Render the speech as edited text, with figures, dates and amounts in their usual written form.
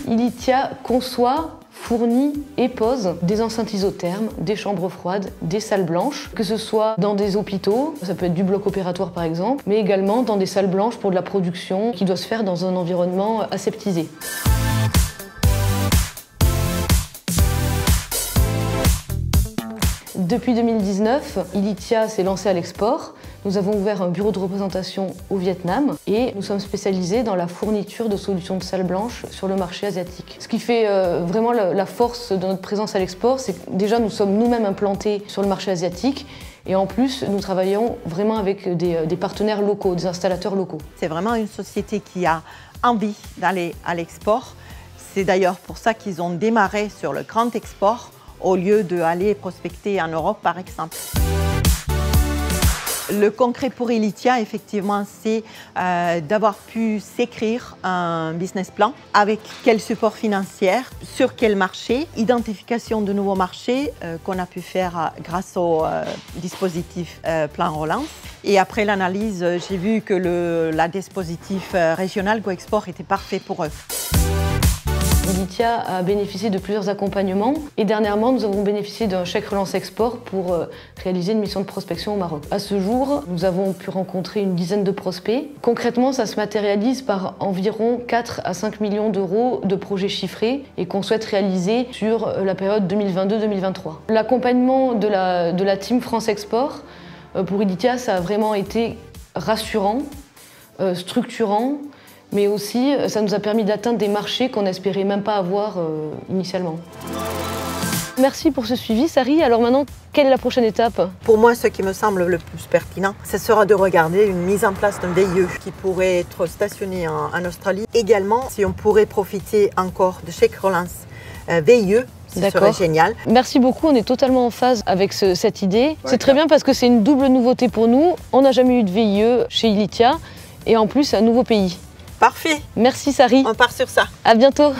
Ilitia conçoit, fournit et pose des enceintes isothermes, des chambres froides, des salles blanches, que ce soit dans des hôpitaux, ça peut être du bloc opératoire par exemple, mais également dans des salles blanches pour de la production qui doit se faire dans un environnement aseptisé. Depuis 2019, Ilitia s'est lancé à l'export. Nous avons ouvert un bureau de représentation au Vietnam et nous sommes spécialisés dans la fourniture de solutions de salles blanches sur le marché asiatique. Ce qui fait vraiment la force de notre présence à l'export, c'est que déjà nous sommes nous-mêmes implantés sur le marché asiatique et en plus nous travaillons vraiment avec des partenaires locaux, des installateurs locaux. C'est vraiment une société qui a envie d'aller à l'export. C'est d'ailleurs pour ça qu'ils ont démarré sur le grand export au lieu d'aller prospecter en Europe par exemple. Le concret pour Ilitia, effectivement, c'est d'avoir pu s'écrire un business plan avec quel support financier, sur quel marché, identification de nouveaux marchés qu'on a pu faire grâce au dispositif Plan Relance. Et après l'analyse, j'ai vu que le dispositif régional GoExport était parfait pour eux. Ilitia a bénéficié de plusieurs accompagnements et dernièrement nous avons bénéficié d'un chèque relance export pour réaliser une mission de prospection au Maroc. À ce jour, nous avons pu rencontrer une dizaine de prospects. Concrètement, ça se matérialise par environ 4 à 5 millions d'euros de projets chiffrés et qu'on souhaite réaliser sur la période 2022-2023. L'accompagnement de la team France Export pour Ilitia, ça a vraiment été rassurant, structurant, mais aussi ça nous a permis d'atteindre des marchés qu'on n'espérait même pas avoir initialement. Merci pour ce suivi, Sari. Alors maintenant, quelle est la prochaine étape? Pour moi, ce qui me semble le plus pertinent, ce sera de regarder une mise en place d'un VIE qui pourrait être stationné en Australie. Également, si on pourrait profiter encore de chèque relance VIE, ce serait génial. Merci beaucoup, on est totalement en phase avec cette idée. Ouais, c'est très bien parce que c'est une double nouveauté pour nous. On n'a jamais eu de VIE chez Ilitia et en plus, c'est un nouveau pays. Parfait. Merci Sari. On part sur ça. À bientôt.